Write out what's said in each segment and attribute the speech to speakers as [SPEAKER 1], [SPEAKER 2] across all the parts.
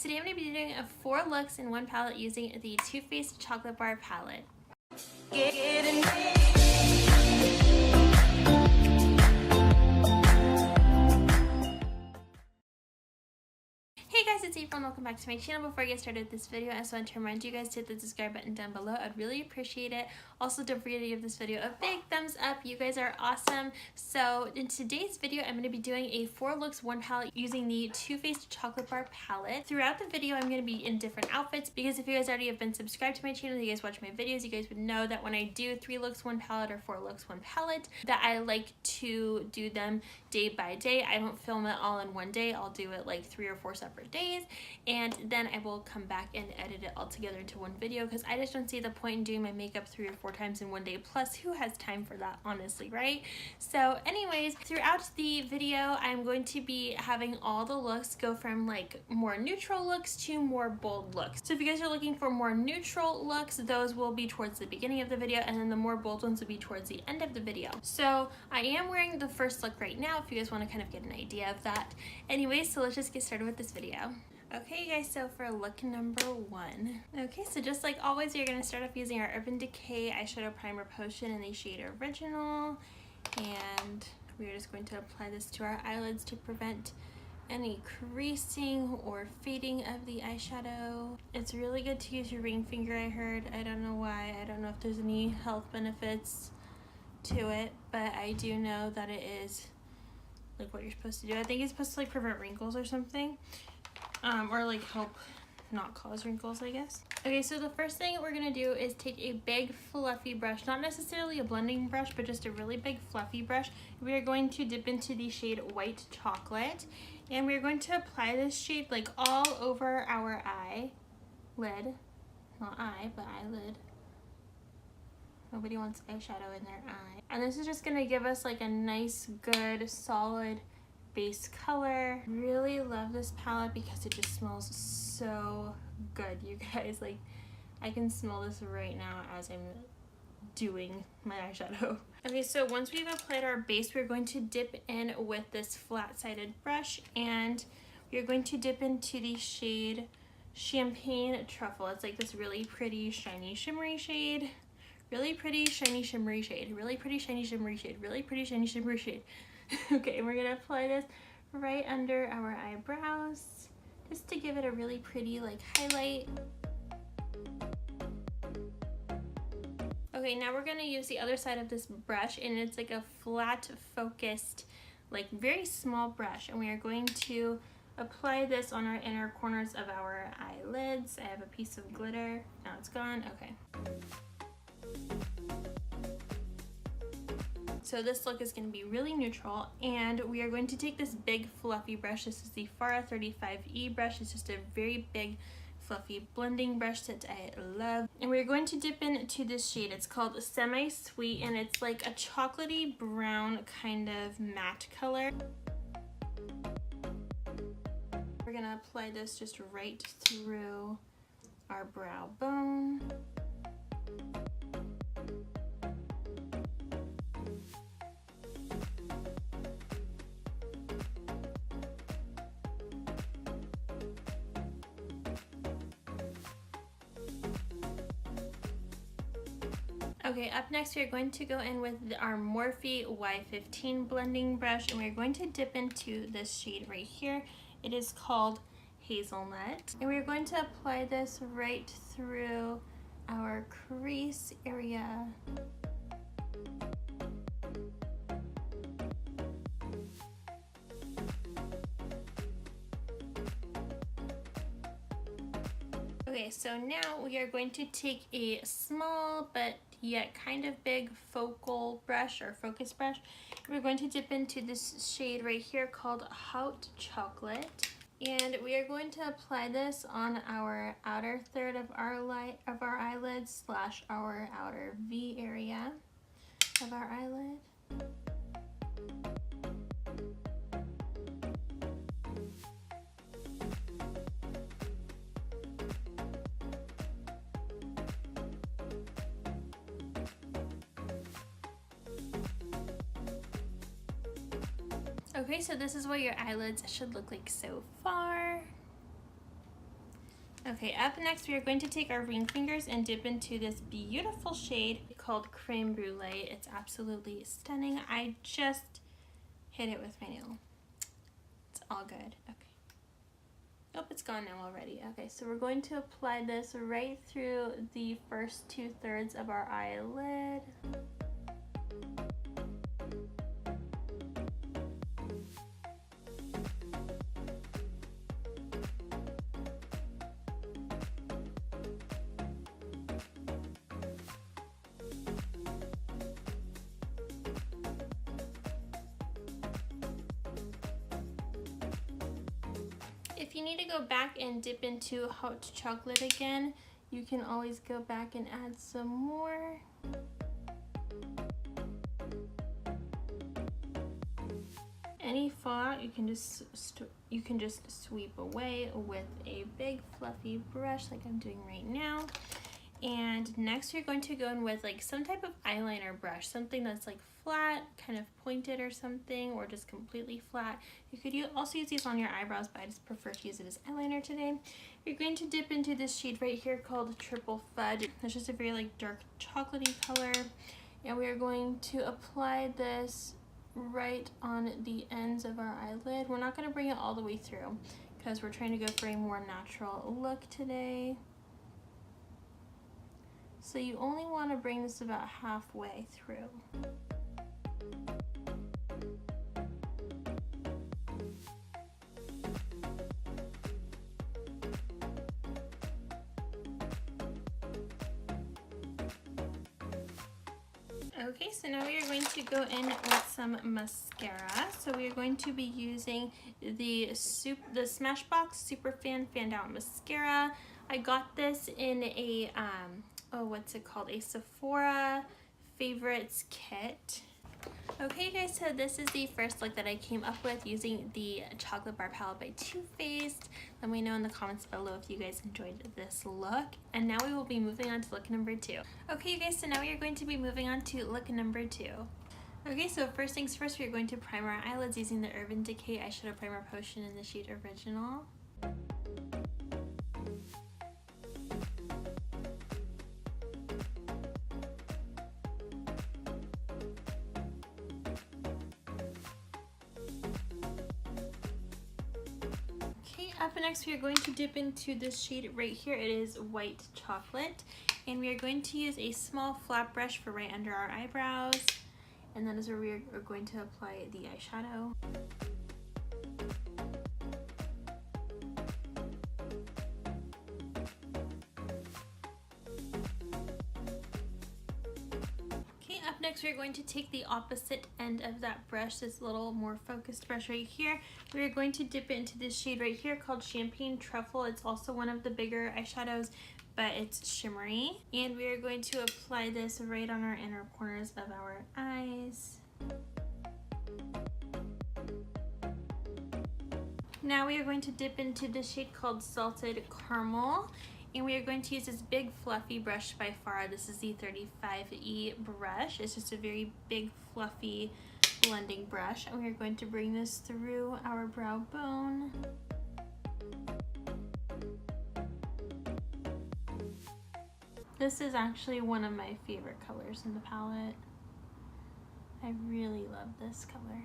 [SPEAKER 1] Today I'm going to be doing 4 looks in one palette using the Too Faced Chocolate Bar palette. Hey guys, it's April and welcome back to my channel. Before I get started with this video, I just want to remind you guys to hit the subscribe button down below. I'd really appreciate it. Also, don't forget to give this video a big thumbs up. You guys are awesome. So in today's video, I'm going to be doing a 4 looks one palette using the Too Faced Chocolate Bar palette. Throughout the video, I'm going to be in different outfits because if you guys already have been subscribed to my channel, you guys watch my videos, you guys would know that when I do 3 looks one palette or 4 looks one palette, that I like to do them day by day. I don't film it all in one day. I'll do it like 3 or 4 separate days, and then I will come back and edit it all together into one video because I just don't see the point in doing my makeup 3 or 4 times in one day. Plus, who has time for that, honestly, right? So anyways, throughout the video, I'm going to be having all the looks go from like more neutral looks to more bold looks. So if you guys are looking for more neutral looks, those will be towards the beginning of the video, and then the more bold ones will be towards the end of the video. So I am wearing the first look right now if you guys want to kind of get an idea of that. Anyways, so let's just get started with this video. Okay guys, so for look number 1. Okay, so just like always, you're going to start off using our Urban Decay Eyeshadow Primer Potion in the shade Original. And we're just going to apply this to our eyelids to prevent any creasing or fading of the eyeshadow. It's really good to use your ring finger, I heard. I don't know why. I don't know if there's any health benefits to it, but I do know that it is like what you're supposed to do. I think it's supposed to like prevent wrinkles or something. Or like help not cause wrinkles, I guess. Okay, so the first thing we're gonna do is take a big fluffy brush, not necessarily a blending brush, but just a really big fluffy brush. We are going to dip into the shade White Chocolate, and we're going to apply this shade like all over our eyelid. Not eye, but eyelid. Nobody wants eyeshadow in their eye. And this is just gonna give us like a nice, good, solid base color. Really love this palette because it just smells so good, you guys. Like, I can smell this right now as I'm doing my eyeshadow. Okay, so once we've applied our base, we're going to dip in with this flat-sided brush, and we're going to dip into the shade Champagne Truffle. It's like this really pretty, shiny, shimmery shade. Really pretty, shiny, shimmery shade. Really pretty, shiny, shimmery shade. Really pretty, shiny, shimmery shade. Okay, and we're gonna apply this right under our eyebrows just to give it a really pretty like highlight. Okay, now we're gonna use the other side of this brush, and it's like a flat focused, like very small brush, and we are going to apply this on our inner corners of our eyelids. I have a piece of glitter. Now it's gone. Okay. So this look is going to be really neutral, and we are going to take this big fluffy brush. This is the Farah 35E brush. It's just a very big fluffy blending brush that I love. And we're going to dip into this shade. It's called Semi Sweet, and it's like a chocolatey brown kind of matte color. We're going to apply this just right through our brow bone. Okay, up next we are going to go in with our Morphe Y15 blending brush, and we're going to dip into this shade right here. It is called Hazelnut, and we're going to apply this right through our crease area. Okay, so now we are going to take a small but yet kind of big focal brush or focus brush. We're going to dip into this shade right here called Hot Chocolate, and we are going to apply this on our outer third of our eyelid slash our outer V area of our eyelid. Okay, so this is what your eyelids should look like so far. Okay, up next we are going to take our ring fingers and dip into this beautiful shade called Creme Brulee. It's absolutely stunning. I just hit it with my nail. It's all good. Okay. Oh, it's gone now already. Okay, so we're going to apply this right through the first 2/3 of our eyelid. If you need to go back and dip into hot chocolate again, you can always go back and add some more. Any fallout you can just sweep away with a big fluffy brush like I'm doing right now. And next you're going to go in with like some type of eyeliner brush, something that's like flat, kind of pointed or something, or just completely flat. You could also use these on your eyebrows, but I just prefer to use it as eyeliner today. You're going to dip into this shade right here called Triple Fudge. It's just a very like dark chocolatey color. And we are going to apply this right on the ends of our eyelid. We're not going to bring it all the way through because we're trying to go for a more natural look today. So you only want to bring this about halfway through. Okay, so now we are going to go in with some mascara. So we are going to be using the Smashbox Superfan Fanned Out Mascara. I got this in a, what's it called? A Sephora Favorites kit. Okay guys, so this is the first look that I came up with using the Chocolate Bar Palette by Too Faced. Let me know in the comments below if you guys enjoyed this look. And now we will be moving on to look number 2. Okay you guys, so now we are going to be moving on to look number 2. Okay, so first things first, we are going to prime our eyelids using the Urban Decay Eyeshadow Primer Potion in the shade Original. Up next, we are going to dip into this shade right here. It is White Chocolate. And we are going to use a small flat brush for right under our eyebrows. And that is where we are going to apply the eyeshadow. Up next, we're going to take the opposite end of that brush, this little more focused brush right here. We're going to dip it into this shade right here called Champagne Truffle. It's also one of the bigger eyeshadows, but it's shimmery. And we are going to apply this right on our inner corners of our eyes. Now we are going to dip into this shade called Salted Caramel. And we are going to use this big fluffy brush by Farah. This is the 35E brush. It's just a very big fluffy blending brush. And we are going to bring this through our brow bone. This is actually one of my favorite colors in the palette. I really love this color.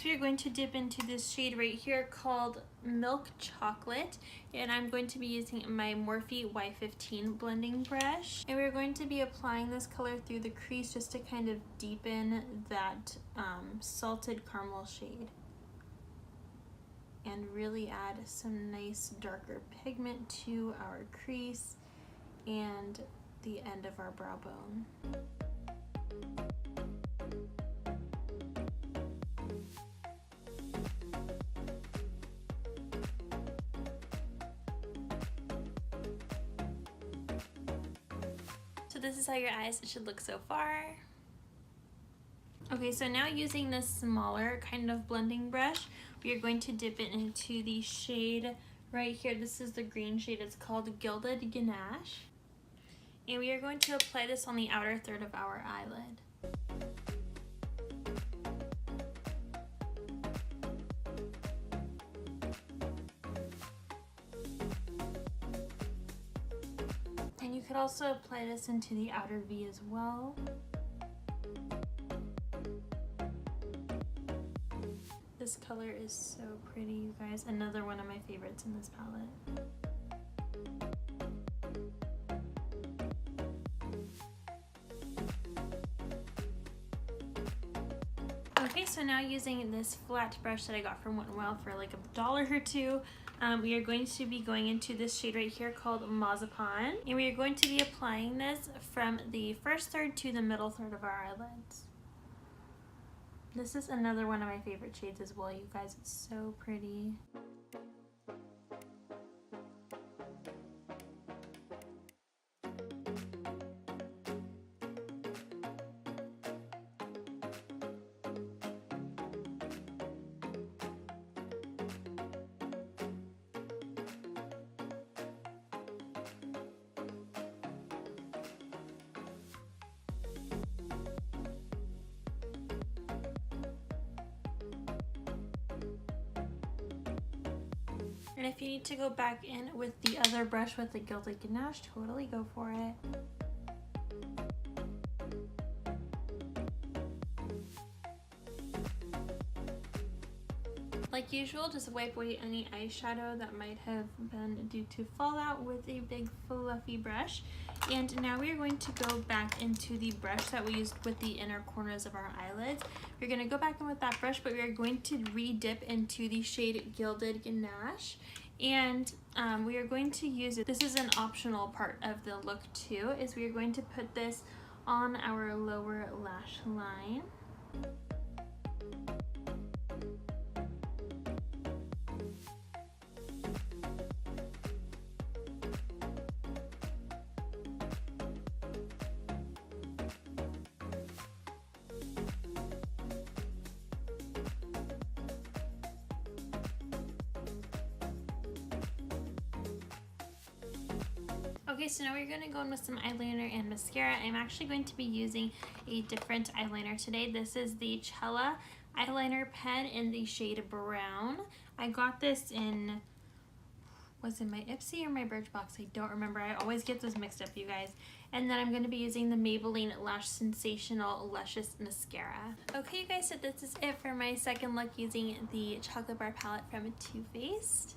[SPEAKER 1] We are going to dip into this shade right here called Milk Chocolate, and I'm going to be using my Morphe Y15 blending brush, and we're going to be applying this color through the crease just to kind of deepen that salted caramel shade and really add some nice darker pigment to our crease and the end of our brow bone. This is how your eyes should look so far. Okay, so now using this smaller kind of blending brush, we are going to dip it into the shade right here. This is the green shade. It's called Gilded Ganache. And we are going to apply this on the outer third of our eyelid. And you could also apply this into the outer V as well. This color is so pretty, you guys. Another one of my favorites in this palette. Okay, so now using this flat brush that I got from Wet n Wild for like $1 or $2, we are going to be going into this shade right here called Mazapan. And we are going to be applying this from the first third to the middle third of our eyelids. This is another one of my favorite shades as well, you guys. It's so pretty. And if you need to go back in with the other brush with the Gilded Ganache, totally go for it. Like usual, just wipe away any eyeshadow that might have been due to fallout with a big fluffy brush. And now we are going to go back into the brush that we used with the inner corners of our eyelids. We're going to go back in with that brush, but we are going to re-dip into the shade Gilded Ganache. And we are going to use it. This is an optional part of the look too, is we are going to put this on our lower lash line. Okay, so now we're going to go in with some eyeliner and mascara. I'm actually going to be using a different eyeliner today. This is the Cella eyeliner pen in the shade Brown. I got this in, was it my Ipsy or my Birchbox? I don't remember. I always get those mixed up, you guys. And then I'm going to be using the Maybelline Lash Sensational Luscious Mascara. Okay, you guys, so this is it for my second look using the Chocolate Bar palette from Too Faced.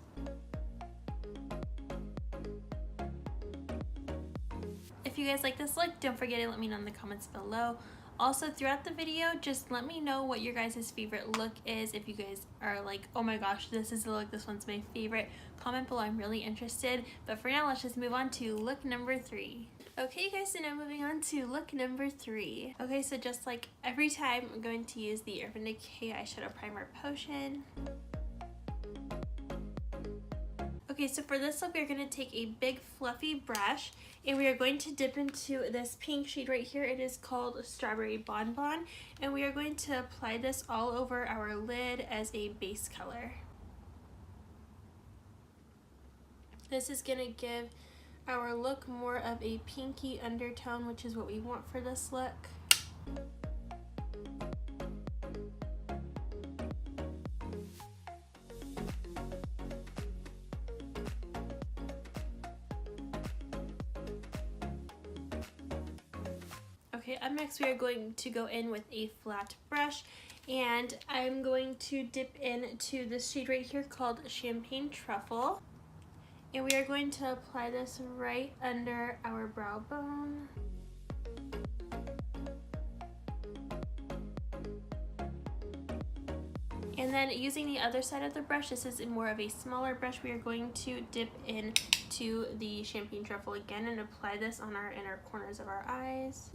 [SPEAKER 1] If you guys like this look, don't forget to let me know in the comments below. Also, throughout the video, just let me know what your guys' favorite look is. If you guys are like, oh my gosh, this is the look, this one's my favorite, comment below, I'm really interested. But for now, let's just move on to look number 3. Okay, you guys, so now moving on to look number 3. Okay, so just like every time, I'm going to use the Urban Decay Eyeshadow Primer Potion. Okay, so for this look, we're going to take a big fluffy brush and we are going to dip into this pink shade right here. It is called Strawberry Bonbon, and we are going to apply this all over our lid as a base color. This is going to give our look more of a pinky undertone, which is what we want for this look. Okay, up next we are going to go in with a flat brush, and I'm going to dip into this shade right here called Champagne Truffle. And we are going to apply this right under our brow bone. And then using the other side of the brush, this is more of a smaller brush, we are going to dip into the Champagne Truffle again and apply this on our inner corners of our eyes.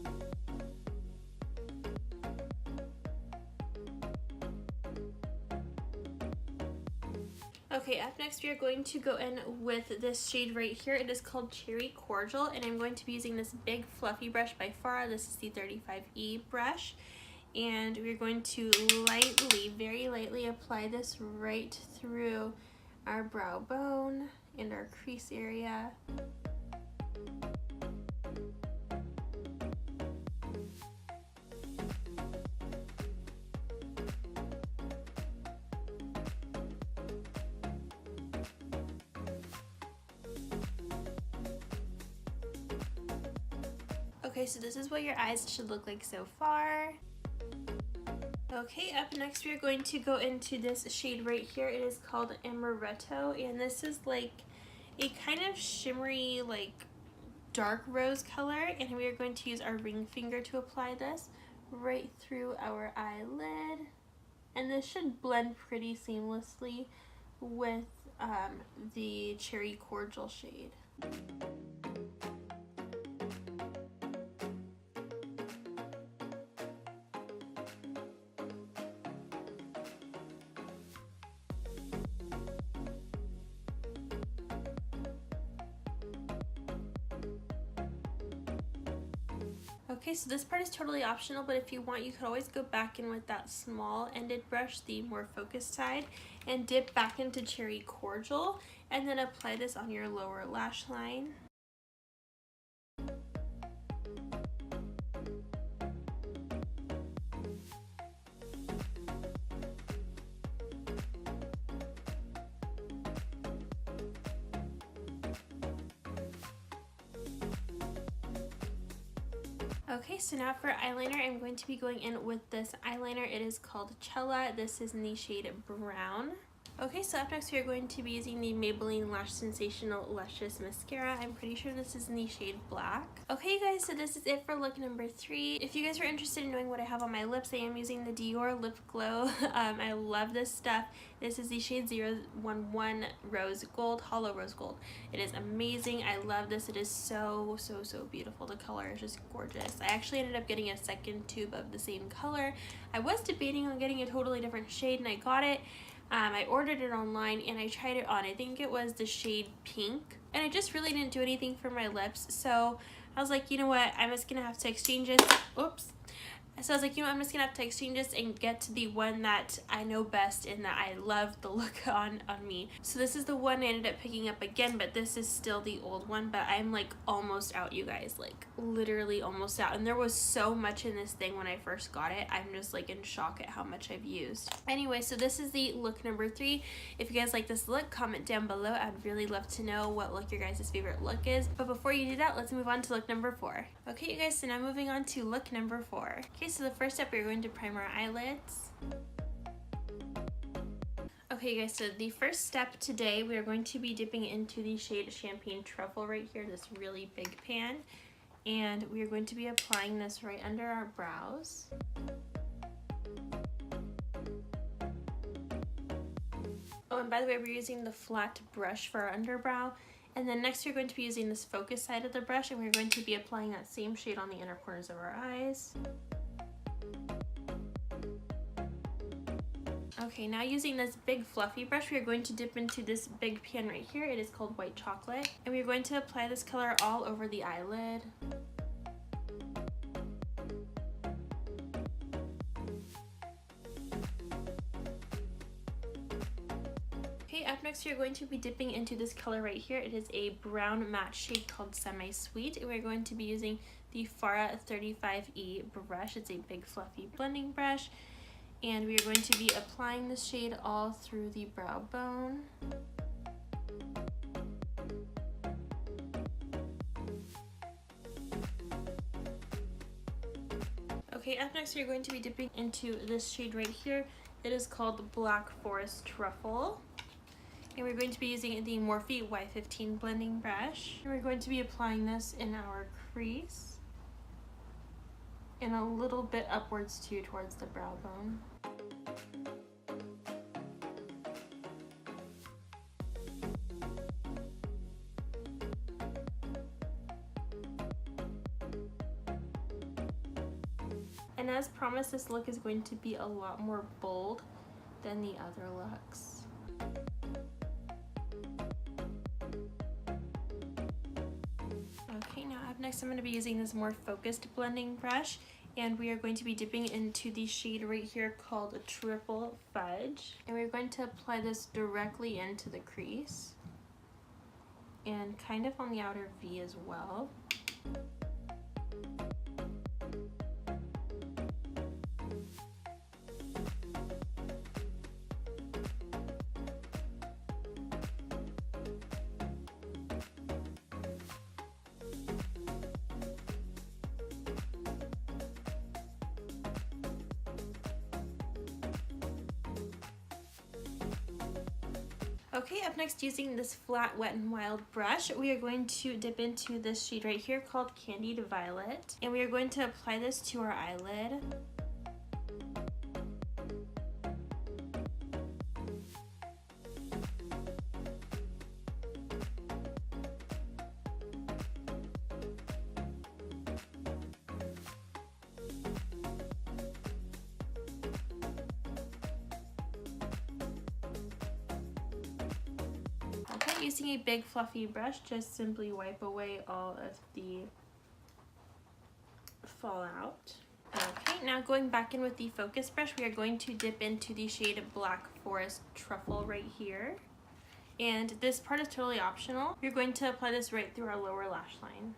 [SPEAKER 1] Okay, up next we are going to go in with this shade right here. It is called Cherry Cordial, and I'm going to be using this big fluffy brush by far. This is the 35E brush. And we're going to lightly, very lightly apply this right through our brow bone and our crease area. Okay, so this is what your eyes should look like so far. Okay, up next we are going to go into this shade right here. It is called Amaretto, and this is like a kind of shimmery, like dark rose color, and we are going to use our ring finger to apply this right through our eyelid. And this should blend pretty seamlessly with the Cherry Cordial shade. Okay, so this part is totally optional, but if you want, you could always go back in with that small ended brush, the more focused side, and dip back into Cherry Cordial, and then apply this on your lower lash line. Okay, so now for eyeliner, I'm going to be going in with this eyeliner. It is called Cella. This is in the shade Brown. Okay, so up next we are going to be using the Maybelline Lash Sensational Luscious Mascara. I'm pretty sure this is in the shade Black. Okay, you guys, so this is it for look number 3. If you guys are interested in knowing what I have on my lips, I am using the Dior Lip Glow. I love this stuff. This is the shade 011 Rose Gold, Hollow Rose Gold. It is amazing. I love this. It is so beautiful. The color is just gorgeous. I actually ended up getting a second tube of the same color. I was debating on getting a totally different shade, and I got it. I ordered it online and I tried it on. I think it was the shade Pink, and it just really didn't do anything for my lips. So I was like, you know what, I'm just gonna have to exchange it. Oops. So I was like, you know, I'm just gonna have to exchange this and get to the one that I know best and that I love the look on me. So this is the one I ended up picking up again, but this is still the old one, but I'm like almost out, you guys, like literally almost out. And there was so much in this thing when I first got it. I'm just like in shock at how much I've used. Anyway, so this is the look number 3. If you guys like this look, comment down below. I'd really love to know what look your guys' favorite look is. But before you do that, let's move on to look number 4. Okay, you guys, so now moving on to look number 4. Okay, so the first step, we're going to prime our eyelids. Okay, guys, so the first step today, we are going to be dipping into the shade Champagne Truffle right here, this really big pan. And we are going to be applying this right under our brows. Oh, and by the way, we're using the flat brush for our underbrow. And then next we're going to be using this focus side of the brush, and we're going to be applying that same shade on the inner corners of our eyes. Okay, now using this big fluffy brush, we are going to dip into this big pan right here. It is called White Chocolate. And we're going to apply this color all over the eyelid. Okay, up next we are going to be dipping into this color right here. It is a brown matte shade called Semi Sweet, and we're going to be using the Farah 35E brush. It's a big fluffy blending brush, and we are going to be applying this shade all through the brow bone. Okay, up next we're going to be dipping into this shade right here. It is called Black Forest Truffle. And we're going to be using the Morphe Y15 blending brush. And we're going to be applying this in our crease and a little bit upwards too towards the brow bone. And as promised, this look is going to be a lot more bold than the other looks. Okay, now up next I'm going to be using this more focused blending brush, and we are going to be dipping into the shade right here called Triple Fudge. And we're going to apply this directly into the crease and kind of on the outer V as well. Okay, up next, using this flat Wet n Wild brush, we are going to dip into this shade right here called Candied Violet, and we are going to apply this to our eyelid. Okay, using a big fluffy brush, just simply wipe away all of the fallout. Okay, now going back in with the focus brush, we are going to dip into the shade Black Forest Truffle right here. And this part is totally optional. We're going to apply this right through our lower lash line.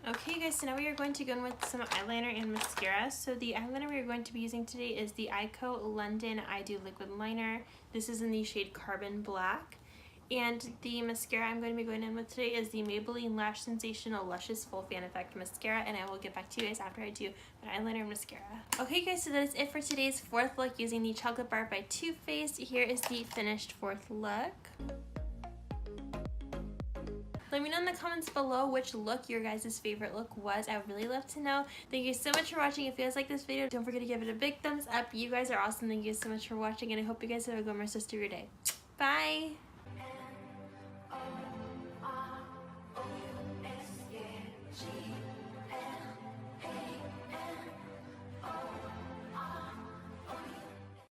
[SPEAKER 1] Okay guys, so now we are going to go in with some eyeliner and mascara. So the eyeliner we are going to be using today is the XOXO London I Do Liquid Liner. This is in the shade Carbon Black. And the mascara I'm going to be going in with today is the Maybelline Lash Sensational Luscious Full Fan Effect Mascara, and I will get back to you guys after I do my eyeliner and mascara. Okay guys, so that is it for today's fourth look using the Chocolate Bar by Too Faced. Here is the finished fourth look. Let me know in the comments below which look your guys' favorite look was. I would really love to know. Thank you so much for watching. If you guys like this video, don't forget to give it a big thumbs up. You guys are awesome. Thank you so much for watching, and I hope you guys have a good rest of your day. Bye!